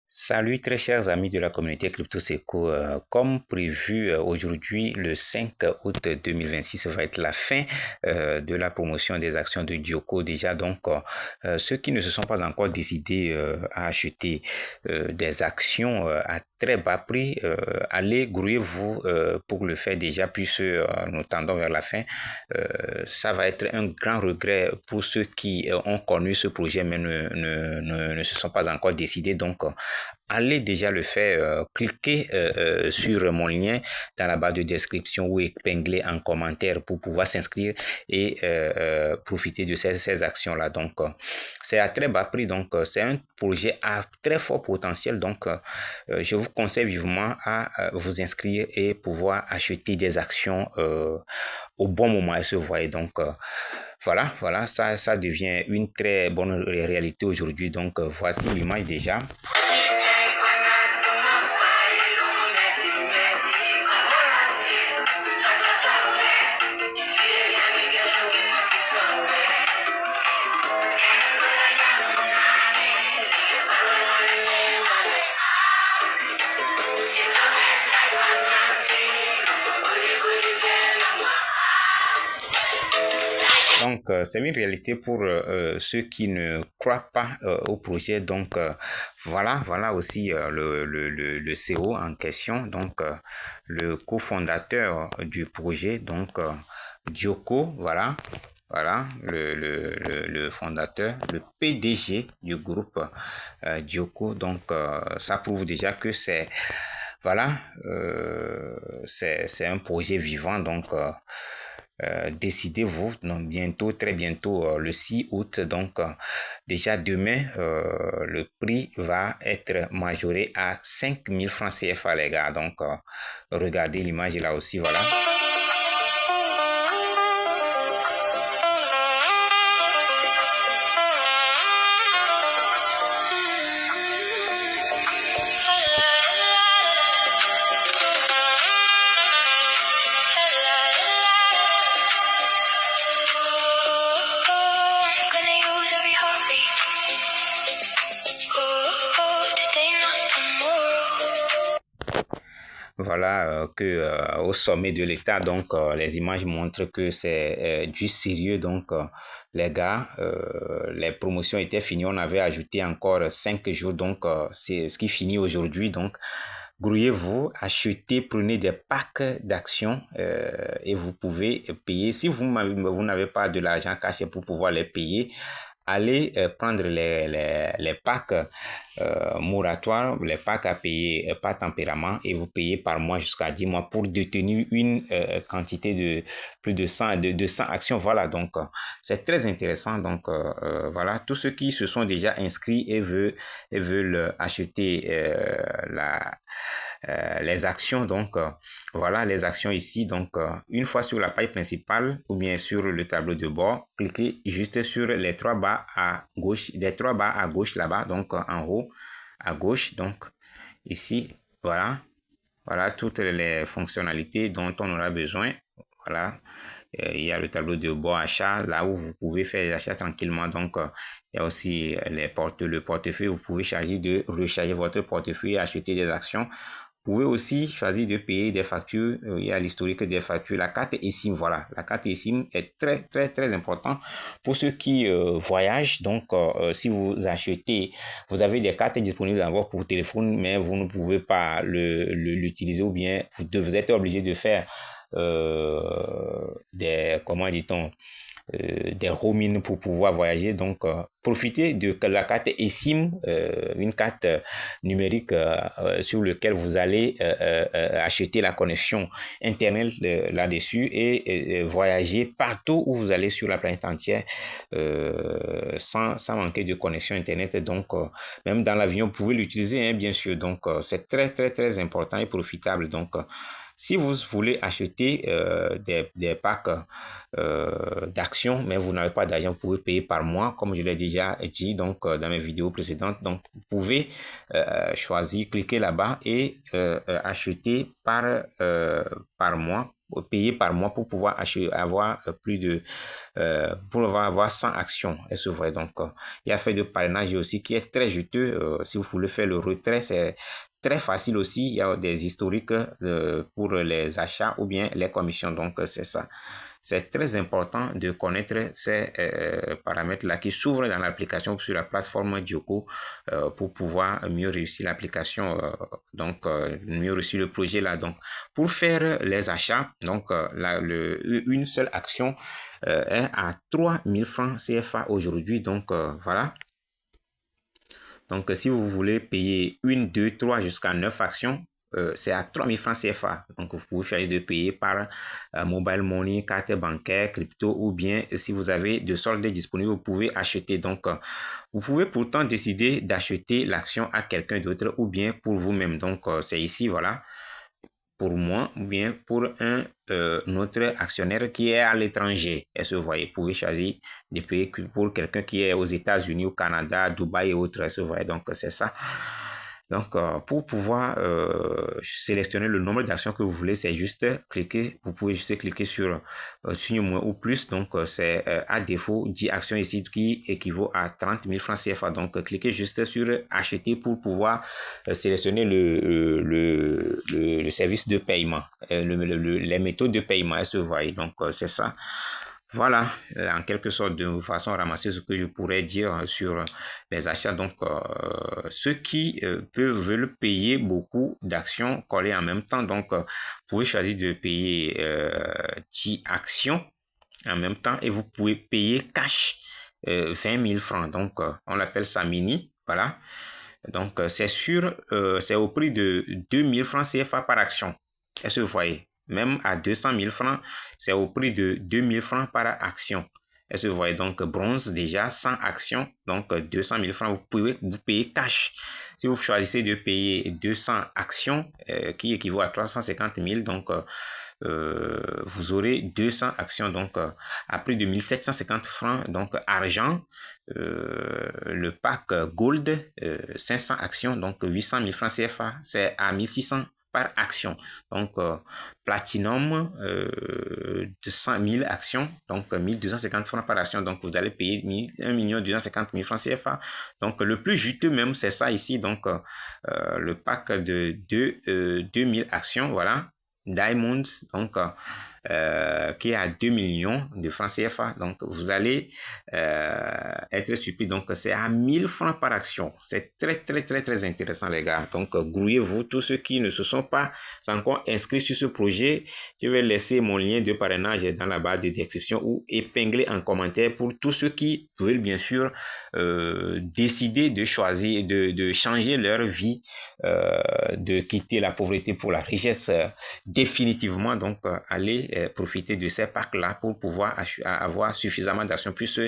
Salut très chers amis de la communauté CryptoSeco. Comme prévu aujourd'hui, le 5 août 2026 va être la fin de la promotion des actions de Dioco. Déjà, donc, ceux qui ne se sont pas encore décidés à acheter des actions à très bas prix, allez grouillez-vous pour le faire déjà, puisque nous tendons vers la fin. Ça va être un grand regret pour ceux qui ont connu ce projet mais ne se sont pas encore décidés. Donc, allez déjà le faire, cliquez sur mon lien dans la barre de description ou épinglez en commentaire pour pouvoir s'inscrire et profiter de ces actions-là. Donc, c'est à très bas prix, donc c'est un projet à très fort potentiel. Donc, je vous conseille vivement à vous inscrire et pouvoir acheter des actions au bon moment. Et se voyez donc. Voilà, ça devient une très bonne réalité aujourd'hui. Donc, voici l'image déjà. Donc, c'est une réalité pour ceux qui ne croient pas au projet. Donc, voilà aussi le CEO en question, donc le cofondateur du projet, donc Dioco, voilà, le fondateur, le PDG du groupe Dioco. Donc, ça prouve déjà que voilà, c'est un projet vivant. Donc, décidez-vous, donc bientôt, très bientôt, le 6 août, donc déjà demain, le prix va être majoré à 5000 francs CFA, les gars. Donc, regardez l'image là aussi, voilà. Voilà que au sommet de l'État, donc les images montrent que c'est du sérieux. Donc les gars, les promotions étaient finies, on avait ajouté encore 5 jours, donc c'est ce qui finit aujourd'hui. Donc grouillez-vous, achetez, prenez des packs d'actions et vous pouvez payer. Si vous n'avez pas de l'argent caché pour pouvoir les payer, allez prendre les packs moratoires, les packs à payer par tempérament, et vous payez par mois jusqu'à 10 mois pour détenir une quantité de plus de 100 actions. Voilà, donc c'est très intéressant. Donc voilà, tous ceux qui se sont déjà inscrits et veulent acheter les actions. Donc voilà les actions ici. Donc une fois sur la page principale ou bien sur le tableau de bord, cliquez juste sur les trois barres à gauche, là-bas, donc en haut à gauche. Donc ici, voilà toutes les fonctionnalités dont on aura besoin. Voilà, il y a le tableau de bord achat, là où vous pouvez faire les achats tranquillement. Donc il y a aussi le portefeuille. Vous pouvez choisir de recharger votre portefeuille et acheter des actions. Vous pouvez aussi choisir de payer des factures. Il y a l'historique des factures. La carte eSIM, voilà. La carte eSIM est très important pour ceux qui voyagent. Donc, si vous achetez, vous avez des cartes disponibles dans votre téléphone, mais vous ne pouvez pas l'utiliser, ou bien vous êtes obligé de faire comment dit-on, des roaming pour pouvoir voyager. Donc, profitez de la carte eSIM, une carte numérique sur laquelle vous allez acheter la connexion Internet là-dessus et voyager partout où vous allez sur la planète entière sans manquer de connexion Internet. Donc, même dans l'avion, vous pouvez l'utiliser, hein, bien sûr. Donc, c'est très important et profitable. Donc, si vous voulez acheter des packs d'actions, mais vous n'avez pas d'argent, vous pouvez payer par mois, comme je l'ai déjà dit donc dans mes vidéos précédentes. Donc, vous pouvez choisir, cliquer là-bas et acheter par mois payer par mois pour pouvoir avoir plus de pour avoir 100 actions. Est-ce vrai? Donc, il y a fait de parrainage aussi qui est très juteux. Si vous voulez faire le retrait, c'est très facile aussi. Il y a des historiques pour les achats ou bien les commissions. Donc, c'est ça. C'est très important de connaître ces paramètres-là qui s'ouvrent dans l'application sur la plateforme Djoko pour pouvoir mieux réussir l'application, mieux réussir le projet-là. Donc, pour faire les achats, donc une seule action est à 3000 francs CFA aujourd'hui. Donc, voilà. Donc, si vous voulez payer 1, 2, 3 jusqu'à 9 actions, c'est à 3000 francs CFA. Donc, vous pouvez choisir de payer par mobile money, carte bancaire, crypto, ou bien si vous avez de soldes disponibles, vous pouvez acheter. Donc, vous pouvez pourtant décider d'acheter l'action à quelqu'un d'autre ou bien pour vous-même. Donc, c'est ici, voilà, pour moi ou bien pour un autre actionnaire qui est à l'étranger. Est-ce que vous voyez, vous pouvez choisir de payer pour quelqu'un qui est aux États-Unis, au Canada, Dubaï et autres. Est-ce que vous voyez, donc c'est ça. Donc, pour pouvoir sélectionner le nombre d'actions que vous voulez, c'est juste cliquer. Vous pouvez juste cliquer sur signe moins ou plus. Donc, c'est à défaut 10 actions ici qui équivaut à 30 000 francs CFA. Donc, cliquez juste sur acheter pour pouvoir sélectionner le service de paiement, les méthodes de paiement. Est-ce que vous voyez? Donc, c'est ça. Voilà, en quelque sorte, de façon ramasser ce que je pourrais dire sur les achats. Donc, ceux qui veulent payer beaucoup d'actions collées en même temps, donc, vous pouvez choisir de payer 10 actions en même temps et vous pouvez payer cash 20 000 francs. Donc, on appelle ça mini, voilà. Donc, c'est au prix de 2 000 francs CFA par action. Est-ce que vous voyez? Même à 200 000 francs, c'est au prix de 2 000 francs par action. Est-ce que vous voyez? Donc, bronze, déjà, 100 actions, donc 200 000 francs, vous payez cash. Si vous choisissez de payer 200 actions, qui équivaut à 350 000, donc, vous aurez 200 actions, donc, à prix de 1750 francs, donc, argent, le pack Gold, 500 actions, donc 800 000 francs CFA, c'est à 1600 par action. Donc, Platinum, 200 000 actions, donc 1250 francs par action. Donc, vous allez payer 1 250 000 francs CFA. Donc, le plus juteux même, c'est ça ici. Donc, le pack de 2000 actions, voilà. Diamonds, donc, qui est à 2 millions de francs CFA. Donc, vous allez être surpris. Donc, c'est à 1000 francs par action. C'est très, très, très, très intéressant, les gars. Donc, grouillez-vous. Tous ceux qui ne se sont pas encore inscrits sur ce projet, je vais laisser mon lien de parrainage dans la barre de description ou épingler en commentaire pour tous ceux qui veulent, bien sûr, décider de choisir, de changer leur vie, de quitter la pauvreté pour la richesse définitivement. Donc, allez profiter de ces packs-là pour pouvoir avoir suffisamment d'actions. Puisque,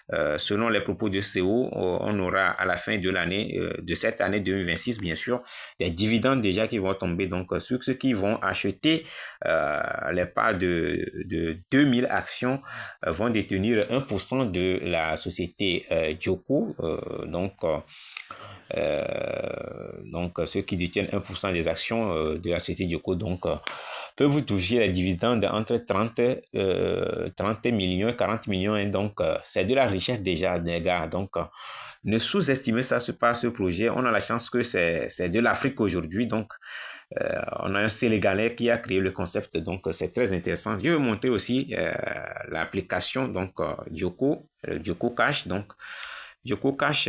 selon les propos de CEO, on aura à la fin de l'année, de cette année 2026, bien sûr, des dividendes déjà qui vont tomber. Donc, ceux qui vont acheter les parts de 2000 actions vont détenir 1% de la société Djoko. Donc, ceux qui détiennent 1% des actions de la société Djoko, donc, peuvent vous toucher les dividendes entre 30 millions et 40 millions. Et donc, c'est de la richesse déjà, les gars. Donc, ne sous-estimez ça pas ce projet. On a la chance que c'est de l'Afrique aujourd'hui. Donc, on a un Sénégalais qui a créé le concept. Donc, c'est très intéressant. Je vais vous montrer aussi l'application, donc, Djoko Cash. Donc, Djoko Cash,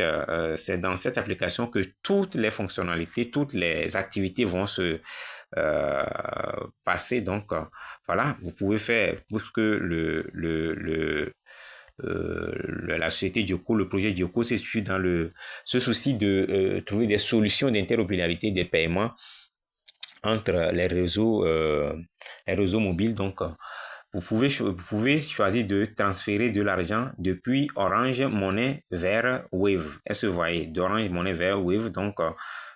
c'est dans cette application que toutes les fonctionnalités, toutes les activités vont se passer. Donc, voilà, vous pouvez faire, puisque la société Djoko, le projet Djoko se situe dans ce souci de trouver des solutions d'interopérabilité des paiements entre les réseaux mobiles. Donc, vous pouvez choisir de transférer de l'argent depuis Orange Money vers Wave. Est-ce que vous voyez? D'Orange Money vers Wave. Donc,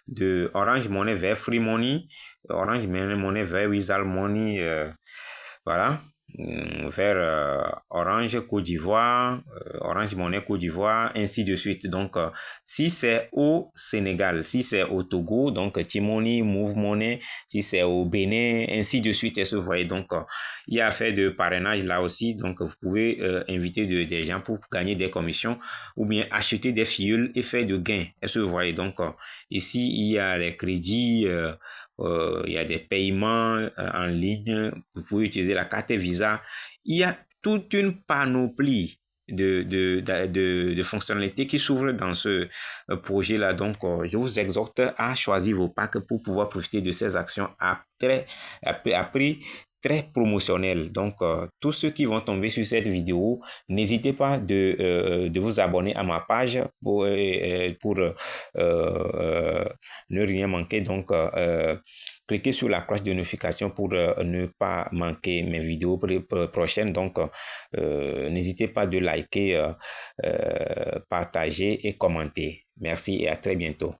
de Orange Money vers Free Money, Orange Money vers Wizall Money. Voilà. vers Orange Côte d'Ivoire, Orange Monnaie Côte d'Ivoire, ainsi de suite. Donc, si c'est au Sénégal, si c'est au Togo, donc T-Money, Move Money, si c'est au Bénin, ainsi de suite. Est-ce que vous voyez? Donc, il y a affaire de parrainage là aussi. Donc, vous pouvez inviter des gens pour gagner des commissions ou bien acheter des fioles et faire de gains. Est-ce que vous voyez? Donc, ici, il y a les crédits, il y a des paiements en ligne, vous pouvez utiliser la carte Visa. Il y a toute une panoplie de fonctionnalités qui s'ouvrent dans ce projet-là. Donc, je vous exhorte à choisir vos packs pour pouvoir profiter de ces actions à prix très promotionnel. Donc, tous ceux qui vont tomber sur cette vidéo, n'hésitez pas de vous abonner à ma page pour ne rien manquer. Donc, cliquez sur la cloche de notification pour ne pas manquer mes vidéos prochaines. Donc, n'hésitez pas de liker, partager et commenter. Merci et à très bientôt.